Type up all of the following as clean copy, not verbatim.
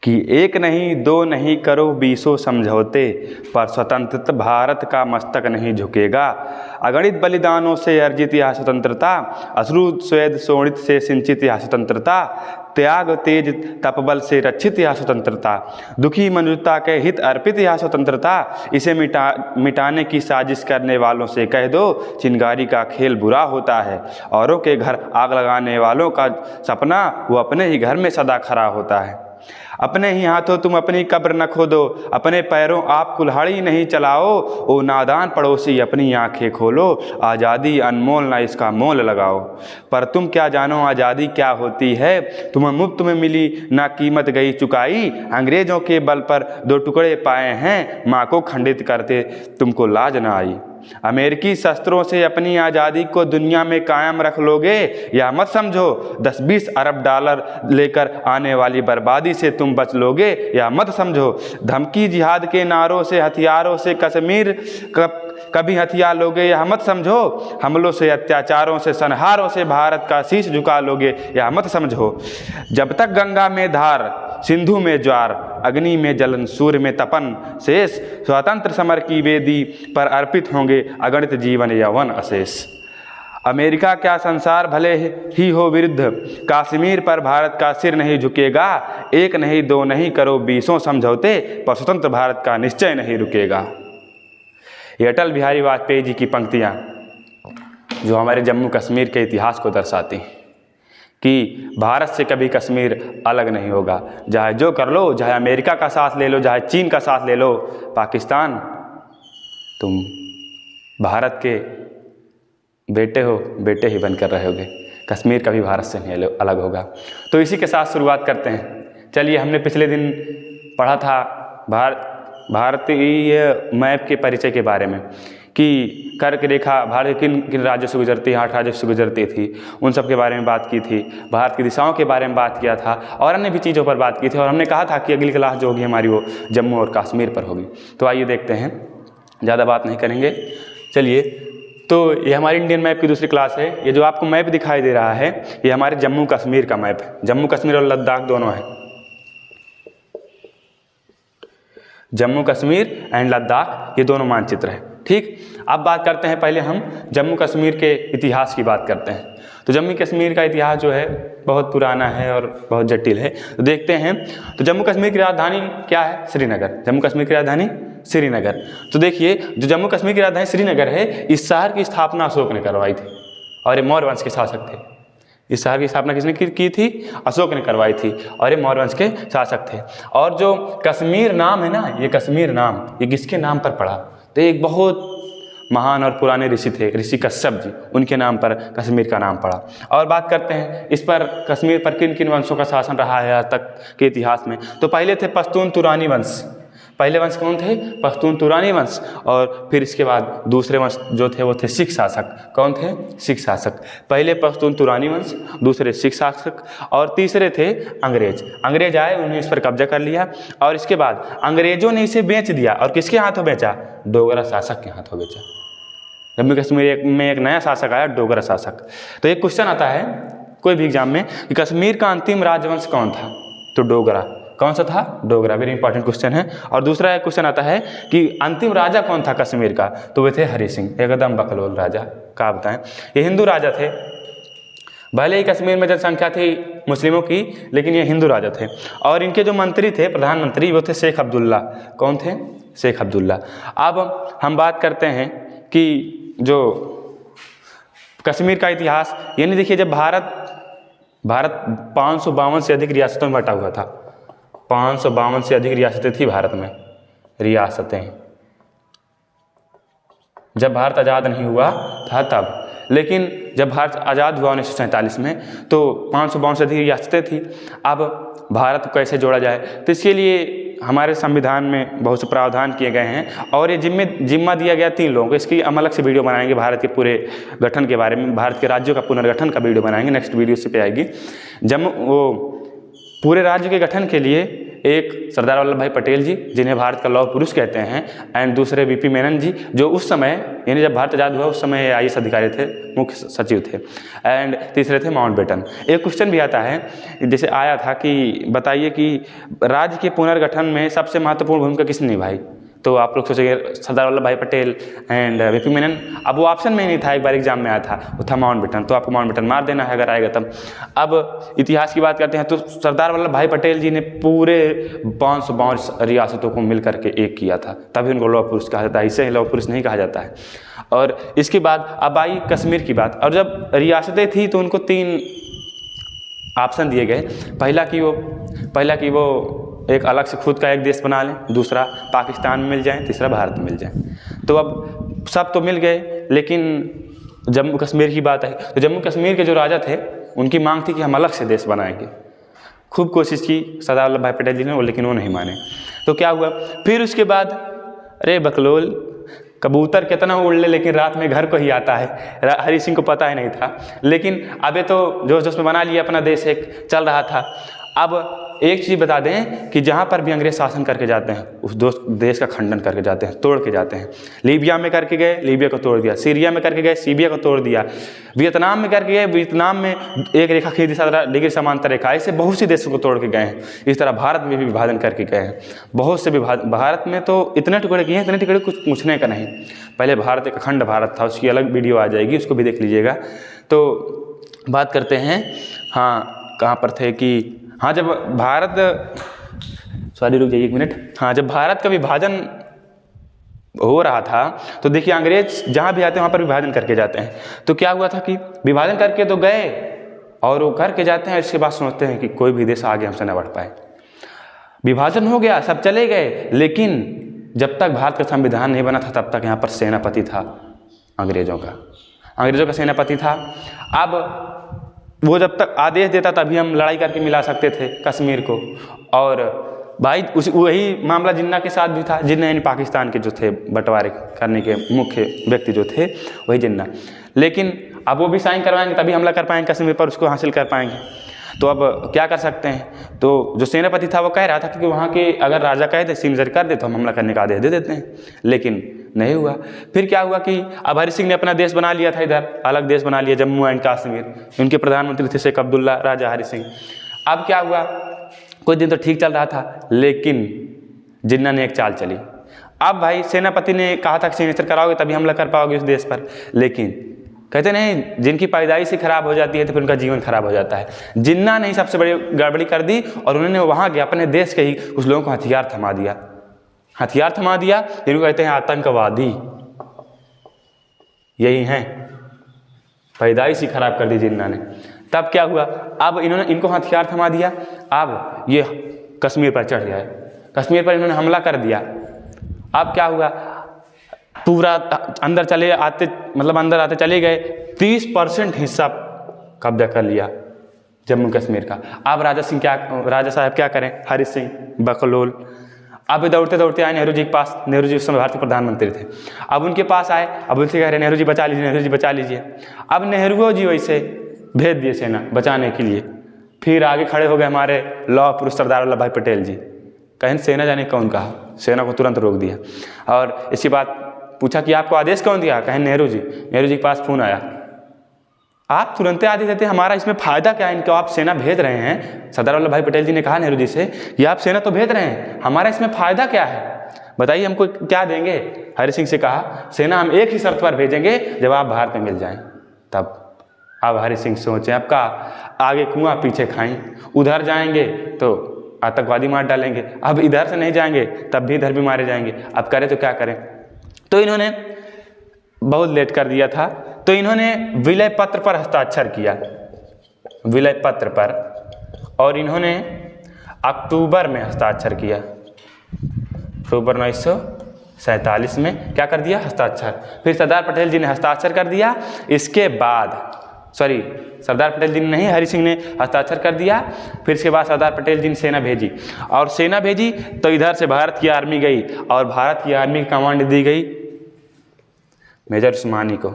कि एक नहीं दो नहीं करो 20 समझौते, पर स्वतंत्र भारत का मस्तक नहीं झुकेगा। अगणित बलिदानों से अर्जित यह स्वतंत्रता, अश्रु स्वेद शोणित से सिंचित यह स्वतंत्रता, त्याग तेज तपबल से रक्षित यह स्वतंत्रता, दुखी मनुष्यता के हित अर्पित यह स्वतंत्रता, इसे मिटाने की साजिश करने वालों से कह दो, चिंगारी का खेल बुरा होता है। औरों के घर आग लगाने वालों का सपना वो अपने ही घर में सदा खरा होता है। अपने ही हाथों तुम अपनी कब्र न खोदो, अपने पैरों आप कुल्हाड़ी नहीं चलाओ, ओ नादान पड़ोसी अपनी आंखें खोलो, आज़ादी अनमोल ना इसका मोल लगाओ। पर तुम क्या जानो आज़ादी क्या होती है, तुम्हें मुफ्त में मिली ना कीमत गई चुकाई, अंग्रेजों के बल पर 2 टुकड़े पाए हैं, माँ को खंडित करते तुमको लाज ना आई। अमेरिकी शस्त्रों से अपनी आज़ादी को दुनिया में कायम रख लोगे, या मत समझो 10-20 अरब डॉलर लेकर आने वाली बर्बादी से तुम बच लोगे, या मत समझो धमकी जिहाद के नारों से हथियारों से कश्मीर कभी हथियार लोगे, या मत समझो हमलों से अत्याचारों से संहारों से भारत का शीश झुका लोगे, या मत समझो जब तक गंगा में धार सिंधु में ज्वार, अग्नि में जलन सूर्य में तपन शेष, स्वतंत्र समर की वेदी पर अर्पित होंगे अगणित जीवन यौवन अशेष। अमेरिका क्या संसार भले ही हो विरुद्ध, कश्मीर पर भारत का सिर नहीं झुकेगा। एक नहीं दो नहीं करो 20 समझौते, पर स्वतंत्र भारत का निश्चय नहीं रुकेगा। ये अटल बिहारी वाजपेयी जी की पंक्तियाँ जो हमारे जम्मू कश्मीर के इतिहास को दर्शाती हैं कि भारत से कभी कश्मीर अलग नहीं होगा। चाहे जो कर लो, चाहे अमेरिका का साथ ले लो, चाहे चीन का साथ ले लो, पाकिस्तान तुम भारत के बेटे हो, बेटे ही बनकर रहोगे। कश्मीर कभी भारत से नहीं अलग होगा। तो इसी के साथ शुरुआत करते हैं। चलिए, हमने पिछले दिन पढ़ा था भारतीय मैप के परिचय के बारे में कि कर्क रेखा भारत किन किन राज्यों से गुजरती है, 8 राज्यों से गुजरती थी, उन सब के बारे में बात की थी। भारत की दिशाओं के बारे में बात किया था और अन्य भी चीज़ों पर बात की थी। और हमने कहा था कि अगली क्लास जो होगी हमारी वो जम्मू और कश्मीर पर होगी। तो आइए देखते हैं, ज़्यादा बात नहीं करेंगे। चलिए, तो ये हमारी इंडियन मैप की दूसरी क्लास है। ये जो आपको मैप दिखाई दे रहा है, ये हमारे जम्मू कश्मीर का मैप है। जम्मू कश्मीर और लद्दाख दोनों है। जम्मू कश्मीर एंड लद्दाख, ये दोनों मानचित्र है। ठीक, अब बात करते हैं, पहले हम जम्मू कश्मीर के इतिहास की बात करते हैं। तो जम्मू कश्मीर का इतिहास जो है बहुत पुराना है और बहुत जटिल है। तो देखते हैं, तो जम्मू कश्मीर की राजधानी क्या है? श्रीनगर। जम्मू कश्मीर की राजधानी श्रीनगर। तो देखिए, जो जम्मू कश्मीर की राजधानी श्रीनगर है, इस शहर की स्थापना अशोक ने करवाई थी और ये मौर्य वंश के शासक थे। इस शहर की स्थापना किसने की थी? अशोक ने करवाई थी और ये मौर्य वंश के शासक थे। और जो कश्मीर नाम है ना, ये कश्मीर नाम ये किसके नाम पर पड़ा? तो एक बहुत महान और पुराने ऋषि थे, ऋषि कश्यप जी, उनके नाम पर कश्मीर का नाम पड़ा। और बात करते हैं इस पर, कश्मीर पर किन किन वंशों का शासन रहा है आज तक के इतिहास में। तो पहले थे पश्तून तुरानी वंश। पहले वंश कौन थे? पश्तून तुरानी वंश। और फिर इसके बाद दूसरे वंश जो थे वो थे सिख शासक। कौन थे? सिख शासक। पहले पश्तून तुरानी वंश, दूसरे सिख शासक और तीसरे थे अंग्रेज। अंग्रेज आए, उन्होंने इस पर कब्जा कर लिया और इसके बाद अंग्रेजों ने इसे बेच दिया। और किसके हाथों बेचा? डोगरा शासक के हाथों बेचा। जम्मू कश्मीर में एक नया शासक आया, डोगरा शासक। तो एक क्वेश्चन आता है कोई भी एग्जाम में कि कश्मीर का अंतिम राजवंश कौन था? तो डोगरा। कौन सा था? डोगरा। वेरी इंपॉर्टेंट क्वेश्चन है। और दूसरा एक क्वेश्चन आता है कि अंतिम राजा कौन था कश्मीर का? तो वे थे हरि सिंह, एकदम बकलोल राजा। क्या बताएं, ये हिंदू राजा थे। भले ही कश्मीर में जनसंख्या थी मुस्लिमों की, लेकिन ये हिंदू राजा थे। और इनके जो मंत्री थे, प्रधानमंत्री, वो थे शेख अब्दुल्ला। कौन थे? शेख अब्दुल्ला। अब हम बात करते हैं कि जो कश्मीर का इतिहास, यानी देखिए, जब भारत 552 से अधिक रियासतों में बटा हुआ था। 552 से अधिक रियासतें थी भारत में, रियासतें, जब भारत आज़ाद नहीं हुआ था तब। लेकिन जब भारत आज़ाद हुआ 1947 में, तो 552 से अधिक रियासतें थी। अब भारत को कैसे जोड़ा जाए, तो इसके लिए हमारे संविधान में बहुत से प्रावधान किए गए हैं और ये जिम्मा दिया गया 3 लोगों को। इसकी हम अलग से वीडियो बनाएंगे, भारत के पूरे गठन के बारे में, भारत के राज्यों का पुनर्गठन का वीडियो बनाएंगे, नेक्स्ट वीडियो से पे आएगी। वो पूरे राज्य के गठन के लिए एक सरदार वल्लभ भाई पटेल जी, जिन्हें भारत का लौह पुरुष कहते हैं, एंड दूसरे वीपी मेनन जी, जो उस समय यानी जब भारत आज़ाद हुआ उस समय आईएएस अधिकारी थे, मुख्य सचिव थे, एंड तीसरे थे माउंटबेटन। एक क्वेश्चन भी आता है, जैसे आया था कि बताइए कि राज्य के पुनर्गठन में सबसे महत्वपूर्ण भूमिका किसने निभाई, तो आप लोग सोचेंगे सरदार वल्लभ भाई पटेल एंड वीपी मेनन। अब वो ऑप्शन में ही नहीं था, एक बार एग्जाम में आया था, वो था माउंटबेटन, तो आपको माउंटबेटन मार देना है अगर आएगा तब। अब इतिहास की बात करते हैं तो सरदार वल्लभ भाई पटेल जी ने पूरे 552 रियासतों को मिल करके एक किया था, तभी उनको लौह पुरुष कहा जाता है, इसे लौह पुरुष नहीं कहा जाता है। और इसके बाद अब आई कश्मीर की बात, और जब रियासतें थी तो उनको 3 ऑप्शन दिए गए, पहला कि वो एक अलग से खुद का एक देश बना लें, दूसरा पाकिस्तान में मिल जाए, तीसरा भारत में मिल जाए। तो अब सब तो मिल गए, लेकिन जम्मू कश्मीर की बात आई तो जम्मू कश्मीर के जो राजा थे उनकी मांग थी कि हम अलग से देश बनाएंगे। खूब कोशिश की सरदार वल्लभ भाई पटेल जी ने, लेकिन वो नहीं माने। तो क्या हुआ फिर उसके बाद, अरे बकलोल, कबूतर कितना उड़ ले लेकिन रात में घर को ही आता है। हरि सिंह को पता ही नहीं था, लेकिन अबे तो जोश जोश में बना लिया अपना देश, एक चल रहा था। अब एक चीज़ बता दें कि जहाँ पर भी अंग्रेज शासन करके जाते हैं उस देश का खंडन करके जाते हैं, तोड़ के जाते हैं। लीबिया में करके गए, लीबिया को तोड़ दिया। सीरिया में करके गए, सीरिया को तोड़ दिया। वियतनाम में करके गए, वियतनाम में एक रेखा खींची 17 डिग्री समांतर रेखा, ऐसे बहुत सी देशों को तोड़ के गए हैं। इस तरह भारत में भी विभाजन करके गए हैं, बहुत से भारत में तो इतने टुकड़े किए हैं, इतने टुकड़े कुछ पूछने का नहीं। पहले भारत एक अखंड भारत था, उसकी अलग वीडियो आ जाएगी, उसको भी देख लीजिएगा। तो बात करते हैं, हाँ कहाँ पर थे कि हाँ जब भारत, सॉरी रुक जाइए 1 मिनट, हाँ जब भारत का विभाजन हो रहा था तो देखिए अंग्रेज जहाँ भी आते हैं वहाँ पर विभाजन करके जाते हैं। तो क्या हुआ था कि विभाजन करके तो गए और वो करके जाते हैं, इसके बाद सोचते हैं कि कोई भी देश आगे हमसे न बढ़ पाए। विभाजन हो गया, सब चले गए, लेकिन जब तक भारत का संविधान नहीं बना था तब तक यहाँ पर सेनापति था अंग्रेजों का सेनापति था। अब वो जब तक आदेश देता तभी हम लड़ाई करके मिला सकते थे कश्मीर को। और भाई वही मामला जिन्ना के साथ भी था। जिन्ना यानी पाकिस्तान के जो थे बंटवारे करने के मुख्य व्यक्ति जो थे, वही जिन्ना। लेकिन अब वो भी साइन करवाएंगे तभी हमला कर पाएंगे कश्मीर पर, उसको हासिल कर पाएंगे। तो अब क्या कर सकते हैं, तो जो सेनापति था वो कह रहा था कि वहाँ के अगर राजा कहे थे सिग्नेचर कर दे तो हम हमला करने का आदेश दे देते हैं, लेकिन नहीं हुआ। फिर क्या हुआ कि अब हरि सिंह ने अपना देश बना लिया था, इधर अलग देश बना लिया, जम्मू एंड कश्मीर। उनके प्रधानमंत्री थे शेख अब्दुल्ला राजा हरि सिंह। अब क्या हुआ, कुछ दिन तो ठीक चल रहा था, लेकिन जिन्ना ने एक चाल चली। अब भाई सेनापति ने कहा था कि सिग्नेचर कराओगे तभी हमला कर पाओगे उस देश पर, लेकिन कहते नहीं, जिनकी पैदाइश ही खराब हो जाती है तो फिर उनका जीवन खराब हो जाता है। जिन्ना ने सबसे बड़ी गड़बड़ी कर दी और उन्होंने वहाँ के अपने देश के ही कुछ लोगों को हथियार थमा दिया, जिनको कहते हैं आतंकवादी। यही हैं, पैदाइश ही खराब कर दी जिन्ना ने। तब क्या हुआ, अब इनको हथियार थमा दिया। अब ये कश्मीर पर चढ़ गए, कश्मीर पर इन्होंने हमला कर दिया। अब क्या हुआ, पूरा अंदर आते चले गए, 30% हिस्सा कब्जा कर लिया जम्मू कश्मीर का। अब राजा साहब क्या करें, हरि सिंह बकलोल। अब दौड़ते दौड़ते आए नेहरू जी के पास। नेहरू जी उस समय भारत के प्रधानमंत्री थे। अब उनके पास आए, अब उनसे कह रहे नेहरू जी बचा लीजिए, नेहरू जी बचा लीजिए। अब नेहरू जी वैसे भेज दिए सेना बचाने के लिए। फिर आगे खड़े हो गए हमारे लौह पुरुष सरदार वल्लभ भाई पटेल जी। कहीं सेना जाने कौन कहा, सेना को तुरंत रोक दिया। और इसके बाद पूछा कि आपको आदेश कौन दिया, कहें नेहरू जी के पास फ़ोन आया। आप तुरंत आदेश देते, हमारा इसमें फ़ायदा क्या है, इनको आप सेना भेज रहे हैं। सरदार वल्लभ भाई पटेल जी ने कहा नेहरू जी से कि आप सेना तो भेज रहे हैं, हमारा इसमें फ़ायदा क्या है, बताइए हमको क्या देंगे। हरि सिंह से कहा सेना हम एक ही शर्त पर भेजेंगे, जब आप भारत में मिल जाएं तब। अब हरि सिंह सोचे, अब का आगे कुआं पीछे खाई, उधर जाएंगे तो आतंकवादी मार डालेंगे, अब इधर से नहीं जाएंगे तब भी इधर भी मारे जाएंगे, अब करें तो क्या करें। तो इन्होंने बहुत लेट कर दिया था, तो इन्होंने विलय पत्र पर हस्ताक्षर किया, विलय पत्र पर, और इन्होंने अक्टूबर में हस्ताक्षर किया। अक्टूबर 1947 में क्या कर दिया, हस्ताक्षर। फिर सरदार पटेल जी ने हस्ताक्षर कर दिया। इसके बाद सरदार पटेल जी ने नहीं, हरि सिंह ने हस्ताक्षर कर दिया। फिर इसके बाद सरदार पटेल जी ने सेना भेजी, और सेना भेजी तो इधर से भारत की आर्मी गई, और भारत की आर्मी की कमांड दी गई मेजर उस्मानी को।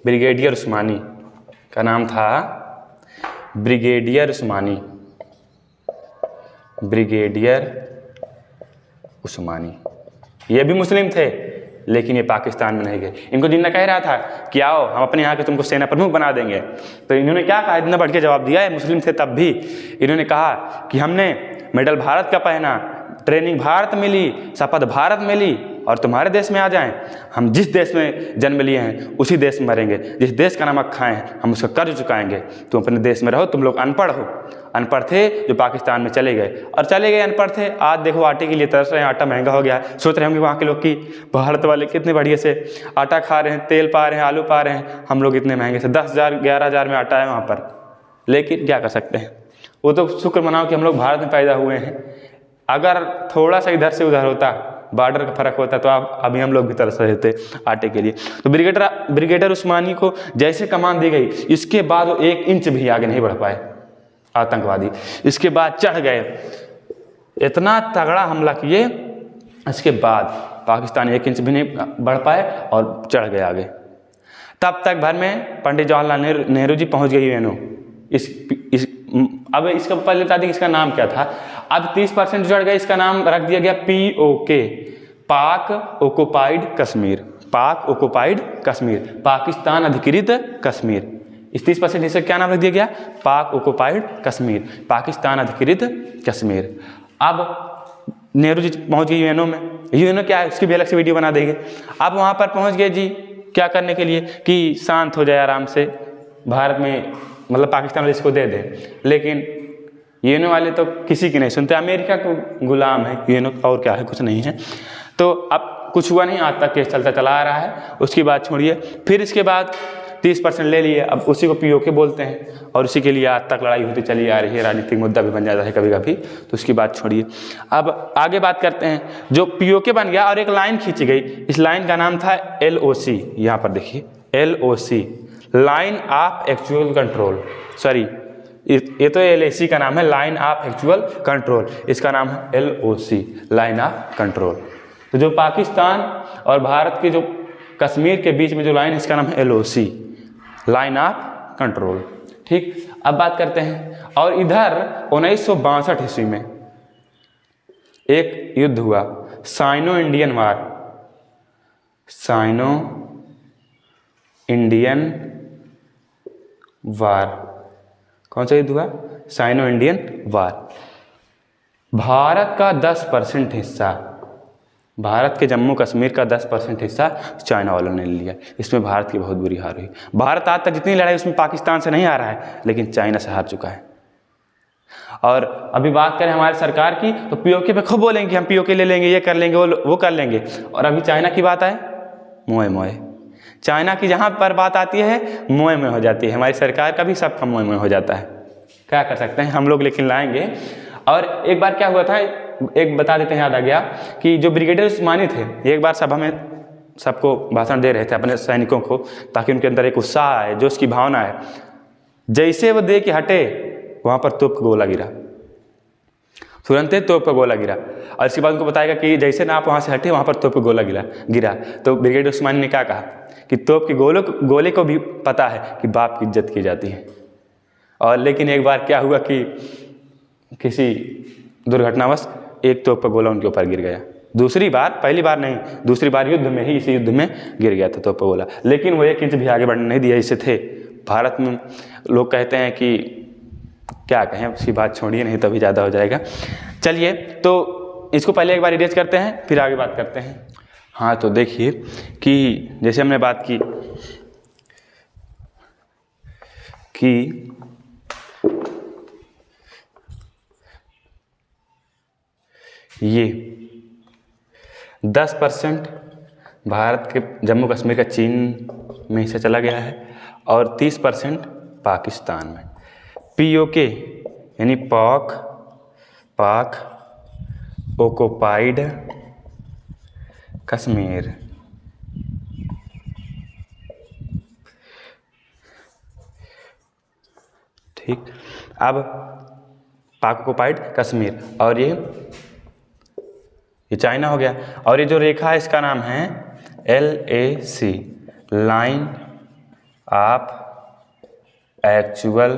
ब्रिगेडियर उस्मानी का नाम था, ब्रिगेडियर उस्मानी। ब्रिगेडियर उस्मानी। ये भी मुस्लिम थे लेकिन ये पाकिस्तान में नहीं गए। इनको जिन्ना कह रहा था कि आओ हम अपने यहाँ के तुमको सेना प्रमुख बना देंगे, तो इन्होंने क्या कहा, इतना बढ़ के जवाब दिया है, मुस्लिम थे तब भी। इन्होंने कहा कि हमने मेडल भारत का पहना, ट्रेनिंग भारत मिली, शपथ भारत मिली, और तुम्हारे देश में आ जाएं, हम जिस देश में जन्म लिए हैं उसी देश में मरेंगे, जिस देश का नमक खाएं हैं हम उसका कर्ज चुकाएंगे। तुम अपने देश में रहो, तुम लोग अनपढ़ हो। अनपढ़ थे जो पाकिस्तान में चले गए, और चले गए अनपढ़ थे। आज देखो आटे के लिए तरस रहे हैं, आटा महंगा हो गया है। सोच रहे होंगे वहाँ के लोग कि भारत वाले कितने बढ़िया से आटा खा रहे हैं, तेल पा रहे हैं, आलू पा रहे हैं, हम लोग इतने महंगे से 10,000 11,000 में आटा है वहाँ पर। लेकिन क्या कर सकते हैं, वो तो शुक्र मनाओ कि हम लोग भारत में पैदा हुए हैं। अगर थोड़ा सा इधर से उधर होता, बॉर्डर का फर्क होता, तो अभी हम लोग भी तरस रहे थे आटे के लिए। तो ब्रिगेडियर उस्मानी को जैसे कमान दी गई, इसके बाद वो 1 इंच भी आगे नहीं बढ़ पाए आतंकवादी। इसके बाद चढ़ गए, इतना तगड़ा हमला किए, इसके बाद पाकिस्तान 1 इंच भी नहीं बढ़ पाए और चढ़ गए आगे। तब तक भर में पंडित जवाहरलाल नेहरू जी पहुंच गए यूएनओ। अब इसका पहले बता दें इसका नाम क्या था। अब 30% चढ़ गए, इसका नाम रख दिया गया POK, पाक ऑक्युपाइड कश्मीर। पाक ऑक्युपाइड कश्मीर, पाकिस्तान अधिकृत कश्मीर। इस 30% हिस्से क्या नाम रख दिया गया, पाक ऑक्युपाइड कश्मीर, पाकिस्तान अधिकृत कश्मीर। अब नेहरू जी पहुंच गए यूएनओ में। यूएनओ क्या है उसकी भी अलग से वीडियो बना देंगे। अब वहाँ पर पहुँच गए जी, क्या करने के लिए कि शांत हो जाए आराम से, भारत में मतलब पाकिस्तान वाले इसको दे दें। लेकिन यूएनओ वाले तो किसी की नहीं सुनते, अमेरिका को गुलाम है यूएनओ, और क्या है, कुछ नहीं है। तो अब कुछ हुआ नहीं, आज तक केस चलता चला आ रहा है। उसकी बात छोड़िए, फिर इसके बाद 30% ले लिए, अब उसी को POK बोलते हैं, और उसी के लिए आज तक लड़ाई होती चली आ रही है, राजनीतिक मुद्दा भी बन जाता है कभी कभी। तो उसकी बात छोड़िए, अब आगे बात करते हैं। जो POK बन गया और एक लाइन खींची गई, इस लाइन का नाम था LOC। यहाँ पर देखिए LOC, line of actual control, sorry ये तो LAC का नाम है, लाइन ऑफ एक्चुअल कंट्रोल, इसका नाम है LOC, लाइन ऑफ कंट्रोल। तो जो पाकिस्तान और भारत के जो कश्मीर के बीच में जो लाइन है, इसका नाम है LOC, लाइन ऑफ कंट्रोल। ठीक, अब बात करते हैं। और इधर 1962 ईस्वी में एक युद्ध हुआ, Sino Indian war. Sino Indian war, कौन सा युद्ध हुआ, साइनो इंडियन वार। भारत का 10% हिस्सा, भारत के जम्मू कश्मीर का 10% हिस्सा चाइना वालों ने लिया। इसमें भारत की बहुत बुरी हार हुई। भारत आज तक जितनी लड़ाई उसमें पाकिस्तान से नहीं आ रहा है, लेकिन चाइना से हार चुका है। और अभी बात करें हमारी सरकार की, तो POK पे खूब बोलेंगे कि हम POK ले लेंगे, ये कर लेंगे, वो कर लेंगे। और अभी चाइना की बात आए, मोए मोए। चाइना की जहाँ पर बात आती है मोए में हो जाती है। हमारी सरकार का भी सबका मोए में हो जाता है। क्या कर सकते हैं हम लोग, लेकिन लाएंगे। और एक बार क्या हुआ था, एक बता देते हैं, याद आ गया कि जो ब्रिगेडियर उस्मानी थे, एक बार सभा में सबको भाषण दे रहे थे अपने सैनिकों को, ताकि उनके अंदर एक उत्साह आए, जो उसकी भावना है। जैसे वो दे के हटे, वहाँ पर तोप का गोला गिरा, तुरंत तोप का गोला गिरा। और इसके बाद उनको बताएगा कि जैसे ना आप वहाँ से हटे, वहाँ पर तोप का गोला गिरा। तो ब्रिगेडियर उस्मानी ने क्या कहा कि तोप के गोले को भी पता है कि बाप की इज्जत की जाती है। और लेकिन एक बार क्या हुआ कि किसी दुर्घटनावश एक तोप का गोला उनके ऊपर गिर गया। दूसरी बार, पहली बार नहीं, दूसरी बार युद्ध में ही, इसी युद्ध में गिर गया था तोप का गोला। लेकिन वो 1 इंच भी आगे बढ़ने नहीं दिया, इससे थे। भारत में लोग कहते हैं कि क्या कहें, उसकी बात छोड़िए, नहीं तो अभी ज़्यादा हो जाएगा। चलिए, तो इसको पहले एक बार इरेज करते हैं, फिर आगे बात करते हैं। हाँ, तो देखिए कि जैसे हमने बात की कि ये 10% भारत के जम्मू कश्मीर का चीन में हिस्सा चला गया है, और 30% पाकिस्तान में। POK यानी पाक ऑक्युपाइड कश्मीर। ठीक, अब पाक ऑक्युपाइड कश्मीर, और ये चाइना हो गया। और ये जो रेखा है इसका नाम है LAC, line of actual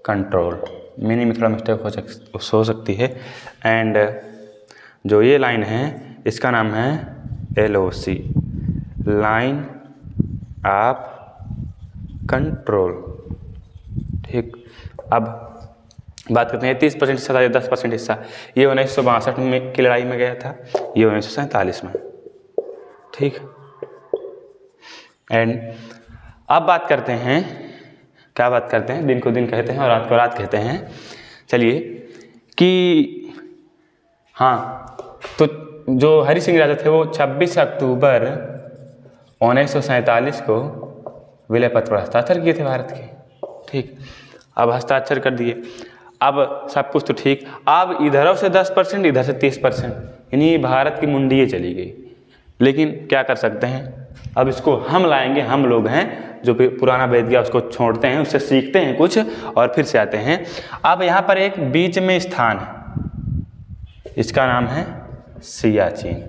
control. Meaning में थोड़ा मिस्टेक हो सकती है। एंड जो ये लाइन है इसका नाम है LOC, लाइन ऑफ कंट्रोल। ठीक, अब बात करते हैं 30% हिस्सा था, 10% हिस्सा। ये 1962 में की लड़ाई में गया था, ये 1947 में। ठीक, एंड अब बात करते हैं, क्या बात करते हैं, दिन को दिन कहते हैं और रात को रात कहते हैं। चलिए कि हाँ, तो जो हरि सिंह राजा थे वो 26 अक्टूबर 1947 को विलय पत्र पर हस्ताक्षर किए थे भारत के। ठीक, अब हस्ताक्षर कर दिए, अब सब कुछ तो ठीक। अब इधरों से 10%, इधर से 30%, यानी भारत की मुंडी चली गई। लेकिन क्या कर सकते हैं, अब इसको हम लाएंगे, हम लोग हैं जो पुराना वेद गया उसको छोड़ते हैं, उससे सीखते हैं कुछ और फिर से आते हैं। अब यहाँ पर एक बीच में स्थान है, इसका नाम है सियाचिन।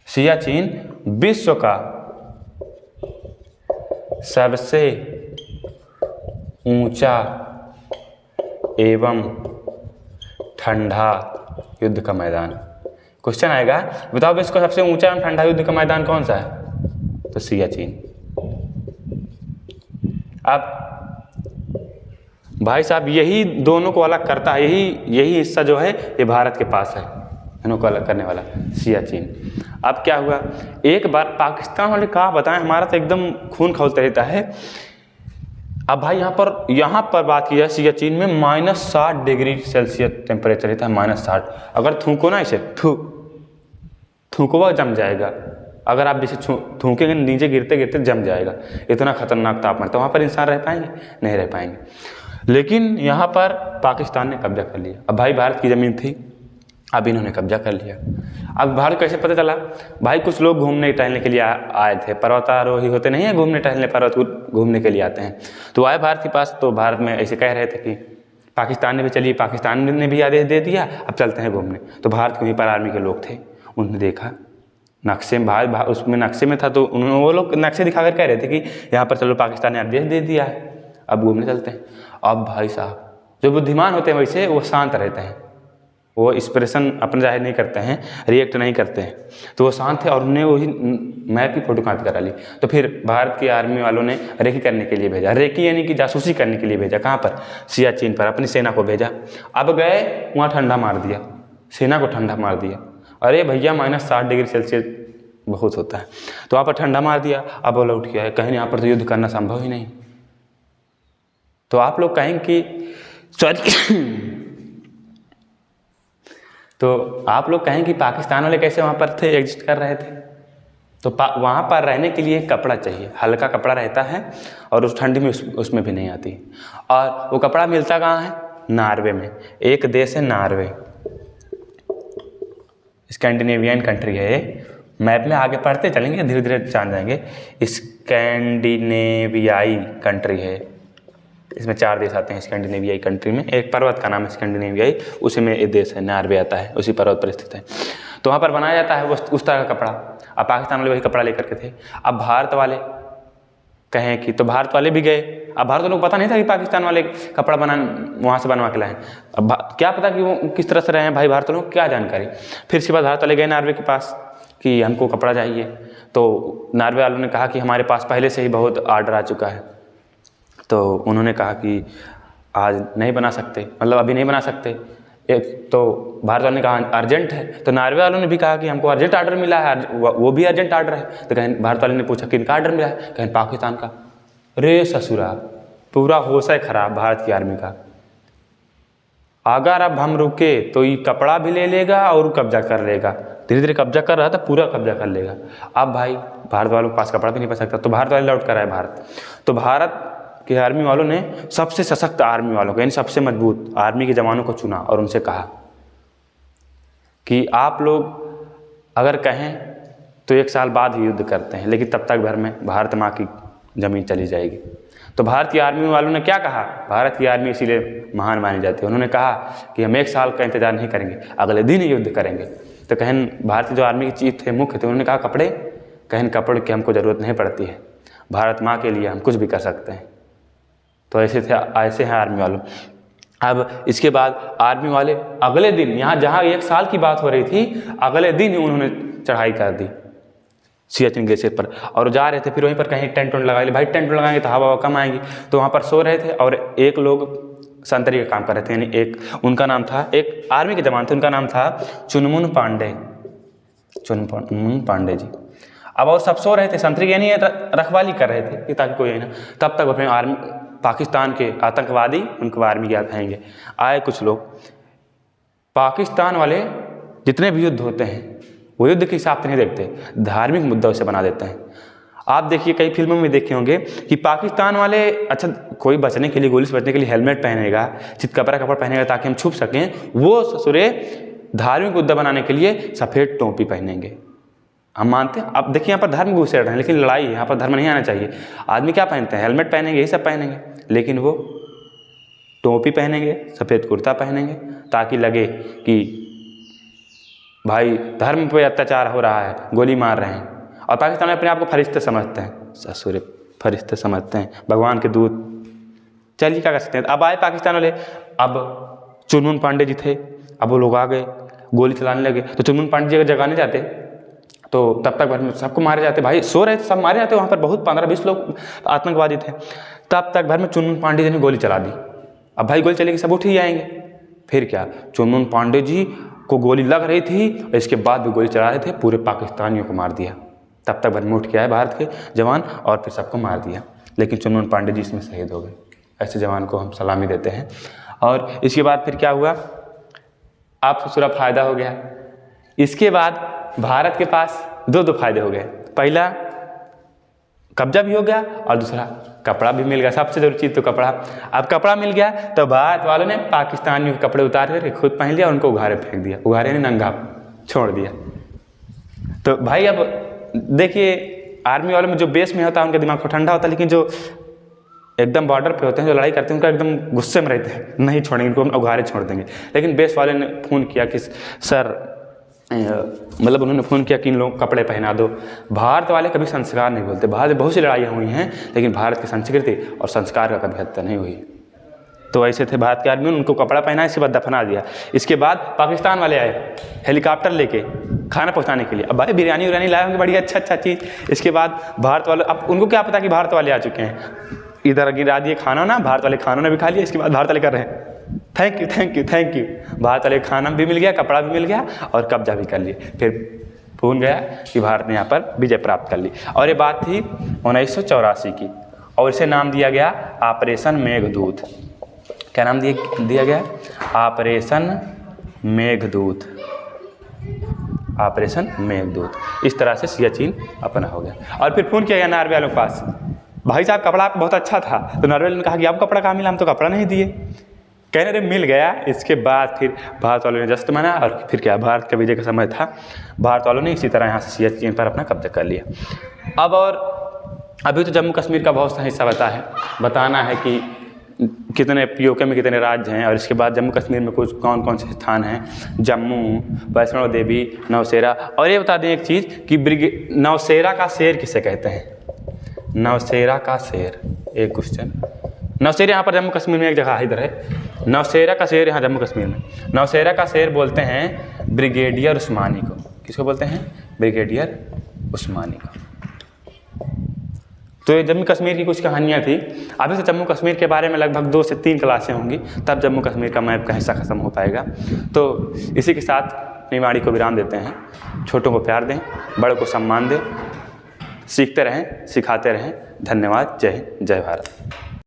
सियाचिन विश्व का सबसे ऊंचा एवं ठंडा युद्ध का मैदान। क्वेश्चन आएगा, बताओ विश्व का सबसे ऊंचा एवं ठंडा युद्ध का मैदान कौन सा है? तो सियाचिन। अब भाई साहब यही दोनों को अलग करता है, यही हिस्सा जो है ये भारत के पास है, दोनों को अलग करने वाला सियाचिन। अब क्या हुआ, एक बार पाकिस्तान वाले कहा बताएं, हमारा तो एकदम खून खौलता रहता है। अब भाई यहाँ पर बात की जाए, सियाचिन में -60 डिग्री सेल्सियस टेम्परेचर रहता है, -60। अगर थूको ना इसे, थूको वह जम जाएगा। अगर आप जैसे थूकेंगे नीचे गिरते गिरते जम जाएगा, इतना खतरनाक तापमान। तो वहाँ पर इंसान रह पाएंगे? नहीं रह पाएंगे। लेकिन यहाँ पर पाकिस्तान ने कब्जा कर लिया। अब भाई भारत की ज़मीन थी, अब इन्होंने कब्जा कर लिया। अब भारत कैसे पता चला? भाई कुछ लोग घूमने टहलने के लिए आए थे, पर्वतारोही होते नहीं है, घूमने टहलने पर्वत घूमने के लिए आते हैं, तो आए भारत के पास। तो भारत में ऐसे कह रहे थे कि पाकिस्तान ने भी, चलिए पाकिस्तान ने भी आदेश दे दिया, अब चलते हैं घूमने। तो भारत के वहीं पर आर्मी के लोग थे, उन्होंने देखा नक्शे में, उसमें नक्शे में था, तो उन्होंने, वो लोग नक्शे दिखाकर कह रहे थे कि यहाँ पर चलो पाकिस्तान ने आदेश दे दिया है, अब घूमने चलते हैं। अब भाई साहब जो बुद्धिमान होते हैं वैसे वो शांत रहते हैं, वो एक्सप्रेशन अपना जाहिर नहीं करते हैं, रिएक्ट नहीं करते हैं, तो वो शांत थे और उन्होंने वही मैप की फोटो कॉपी करा ली। तो फिर भारत की आर्मी वालों ने रेकी करने के लिए भेजा, रेकी यानी कि जासूसी करने के लिए भेजा। कहाँ पर? सियाचिन पर अपनी सेना को भेजा। अब गए वहाँ ठंडा मार दिया, सेना को ठंडा मार दिया। अरे भैया -60 डिग्री सेल्सियस बहुत होता है, तो वहाँ पर ठंडा मार दिया। अब वो लौट गया, कहीं यहाँ पर तो युद्ध करना संभव ही नहीं। तो आप लोग कहेंगे कि तो आप लोग कहें कि पाकिस्तान वाले कैसे वहाँ पर थे, एग्जिस्ट कर रहे थे? तो वहाँ पर रहने के लिए कपड़ा चाहिए, हल्का कपड़ा रहता है और उस ठंडी में उसमें भी नहीं आती। और वो कपड़ा मिलता कहाँ है? नॉर्वे में। एक देश है नॉर्वे, स्कैंडिनेवियन कंट्री है ये। मैप में आगे पढ़ते चलेंगे, धीरे धीरे जान जाएंगे। स्कैंडिनेवियाई कंट्री है, इसमें 4 देश आते हैं स्कैंडिनेवियाई कंट्री में। एक पर्वत का नाम है स्कैंडिनेवियाई, उसी में एक देश है नॉर्वे आता है, उसी पर्वत पर स्थित है। तो वहाँ पर बनाया जाता है उस तरह का कपड़ा। अब पाकिस्तान वाले वही कपड़ा लेकर के थे। अब भारत वाले कहें कि, तो भारत वाले भी गए। अब भारत वालों को पता नहीं था कि पाकिस्तान वाले कपड़ा वहाँ से बनवा के लाए। अब क्या पता कि वो किस तरह से रहे हैं भाई, भारत वालों को क्या जानकारी। फिर इसके बाद भारत वाले गए नॉर्वे के पास कि हमको कपड़ा चाहिए। तो नॉर्वे वालों ने कहा कि हमारे पास पहले से ही बहुत ऑर्डर आ चुका है। तो उन्होंने कहा कि आज नहीं बना सकते, मतलब अभी नहीं बना सकते। एक तो भारत वालों ने कहा अर्जेंट है, तो नॉर्वे वालों ने भी कहा कि हमको अर्जेंट ऑर्डर मिला है, वो भी अर्जेंट ऑर्डर है। तो कहीं भारत वाले ने पूछा किनका ऑर्डर मिला है? कहीं पाकिस्तान का। रे ससुरा, पूरा होश है खराब भारत की आर्मी का। अगर अब हम रुके तो ये कपड़ा भी ले लेगा और कब्जा कर लेगा। धीरे धीरे कब्जा कर रहा था, पूरा कब्जा कर लेगा। अब भाई भारत वालों के पास कपड़ा भी नहीं पा सकता, तो भारत वाले लौट कर आए भारत। तो भारत के आर्मी वालों ने सबसे सशक्त आर्मी वालों को, यानी सबसे मजबूत आर्मी के जवानों को चुना और उनसे कहा कि आप लोग अगर कहें तो 1 साल बाद ही युद्ध करते हैं, लेकिन तब तक भर में भारत माँ की ज़मीन चली जाएगी। तो भारत की आर्मी वालों ने क्या कहा? भारत की आर्मी इसीलिए महान मानी जाती है। उन्होंने कहा कि हम 1 साल का इंतजार नहीं करेंगे, अगले दिन ही युद्ध करेंगे। तो कहें भारत की जो आर्मी के चीफ थे, मुख्य थे, उन्होंने कहा कपड़े, कहें कपड़े की हमको ज़रूरत नहीं पड़ती है, भारत माँ के लिए हम कुछ भी कर सकते हैं। तो ऐसे हैं आर्मी वालों। अब इसके बाद आर्मी वाले अगले दिन यहाँ जहाँ 1 साल की बात हो रही थी, अगले दिन ही उन्होंने चढ़ाई कर दी सियाचिन ग्लेशियर पर, और जा रहे थे फिर वहीं पर कहीं टेंट लगाए ले, भाई टेंट लगाएंगे तो हवा कम आएगी, तो वहाँ पर सो रहे थे। और एक लोग संतरी का काम कर रहे थे, यानी एक उनका नाम था, एक आर्मी के जवान थे, उनका नाम था चुनमुन पांडे जी। अब और सब सो रहे थे, संतरी यानी रखवाली कर रहे थे कि ताकि कोई है ना। तब तक अपने आर्मी पाकिस्तान के आतंकवादी, उनको आर्मी क्या कहेंगे, आए कुछ लोग। पाकिस्तान वाले जितने भी युद्ध होते हैं वो युद्ध के हिसाब से नहीं देखते, धार्मिक मुद्दों से बना देते हैं। आप देखिए कई फिल्मों में देखे होंगे कि पाकिस्तान वाले, अच्छा कोई बचने के लिए, गोली से बचने के लिए हेलमेट पहनेगा, चितकबरा कपड़ा पहनेगा ताकि हम छुप सकें, वो ससुरे धार्मिक मुद्दा बनाने के लिए सफ़ेद टोपी पहनेंगे। हम मानते हैं, अब देखिए यहाँ पर धर्म घुस रहे हैं, लेकिन लड़ाई है, यहाँ पर धर्म नहीं आना चाहिए। आदमी क्या पहनते हैं, हेलमेट पहनेंगे, यही सब पहनेंगे, लेकिन वो टोपी पहनेंगे, सफ़ेद कुर्ता पहनेंगे, ताकि लगे कि भाई धर्म पे अत्याचार हो रहा है, गोली मार रहे हैं। और पाकिस्तान में अपने आप को फरिश्ते समझते हैं, ससुरे फरिश्ते समझते हैं, भगवान के दूत। चलिए क्या कर सकते हैं। अब आए पाकिस्तान वाले, अब चुनमुन पांडे जी थे, अब वो लोग आ गए, गोली चलाने लगे। तो चुनमुन पांडे जी अगर जगाने जाते तो तब तक भर में सबको मारे जाते, भाई सो रहे थे सब मारे जाते, वहाँ पर बहुत 15-20 लोग आतंकवादी थे। तब तक भर में चुनमुन पांडे जी ने गोली चला दी। अब भाई गोली चलेगी, सब उठ ही जाएंगे। फिर क्या, चुनमुन पांडे जी को गोली लग रही थी और इसके बाद भी गोली चला रहे थे, पूरे पाकिस्तानियों को मार दिया। तब तक भर में उठ के आए भारत के जवान और फिर सबको मार दिया, लेकिन चुनमुन पांडे जी इसमें शहीद हो गए। ऐसे जवान को हम सलामी देते हैं। और इसके बाद फिर क्या हुआ, आप ससुरा फायदा हो गया। इसके बाद भारत के पास दो फायदे हो गए, पहला कब्जा भी हो गया और दूसरा कपड़ा भी मिल गया। सबसे जरूरी चीज़ तो कपड़ा। अब कपड़ा मिल गया तो भारत वालों ने पाकिस्तानियों के कपड़े उतार कर खुद पहन लिया, उनको उघारे फेंक दिया, उघारे ने नंगा छोड़ दिया। तो भाई अब देखिए आर्मी वालों में जो बेस में होता है उनका दिमाग को ठंडा होता है, लेकिन जो एकदम बॉर्डर पे होते हैं, जो लड़ाई करते हैं, उनका एकदम गुस्से में रहते हैं, नहीं छोड़ेंगे इनको, हम उघारे छोड़ देंगे। लेकिन बेस वाले ने फ़ोन किया कि सर, मतलब उन्होंने फ़ोन किया कि इन लोगों को कपड़े पहना दो। भारत वाले कभी संस्कार नहीं बोलते। भारत में बहुत सी लड़ाइयाँ हुई हैं, लेकिन भारत की संस्कृति और संस्कार का कभी हत्या नहीं हुई। तो ऐसे थे भारत के आदमी, उनको कपड़ा पहना, इसके बाद दफना दिया। इसके बाद पाकिस्तान वाले आए हेलीकॉप्टर लेके खाना पहुंचाने के लिए। अब भाई बिरयानी उरियानी लाए होंगे, बड़ी अच्छा चीज़। इसके बाद भारत वाले, अब उनको क्या पता कि भारत वाले आ चुके हैं, इधर गिरा दिए खाना ना, भारत वाले खानों ने भी खा लिया। इसके बाद भारत वाले कर रहे हैं thank you thank you thank you, Bharat वाले खाना भी मिल गया, कपड़ा भी मिल गया और कब्जा भी कर लिए। फिर फोन गया कि भारत ने यहाँ पर विजय प्राप्त कर ली। और ये बात थी 1984 की, और इसे नाम दिया गया ऑपरेशन मेघदूत। क्या नाम दिया गया, ऑपरेशन मेघदूत। ऑपरेशन मेघदूत। इस तरह से सियाचिन अपना हो गया। और फिर फ़ोन किया गया नार्वे वालों के पास, भाई साहब कपड़ा बहुत अच्छा था। तो नार्वे वालों ने कहा कि आप कपड़ा कहाँ मिला, हम तो कपड़ा नहीं दिए। कहने रे मिल गया। इसके बाद फिर भारत वालों ने जश्न मनाया और फिर क्या, भारत का विजय का समय था। भारत वालों ने इसी तरह यहाँ से सियाचिन पर अपना कब्जा कर लिया। अब और अभी तो जम्मू कश्मीर का बहुत सा हिस्सा बताना है कि कितने पीओके में कितने राज्य हैं, और इसके बाद जम्मू कश्मीर में कुछ कौन कौन से स्थान हैं, जम्मू, वैष्णो देवी, नौशेरा। और ये बता दें एक चीज़ कि नौशेरा का शेर किसे कहते हैं, नौशेरा का शेर, एक क्वेश्चन। नौशेरा यहाँ पर जम्मू कश्मीर में एक जगह इधर है, नौशेरा का शेर यहाँ जम्मू कश्मीर में। नौशेरा का शेर बोलते हैं ब्रिगेडियर उस्मानी को। किसको बोलते हैं, ब्रिगेडियर उस्मानी को। तो ये जम्मू कश्मीर की कुछ कहानियाँ थी। अभी से जम्मू कश्मीर के बारे में लगभग 2 से 3 क्लासें होंगी, तब जम्मू कश्मीर का मैप का हिस्सा खत्म हो पाएगा। तो इसी के साथ अपनी वाणी को विराम देते हैं। छोटों को प्यार दें, बड़ों को सम्मान दें, सीखते रहें, सिखाते रहें। धन्यवाद। जय हिंद, जय भारत।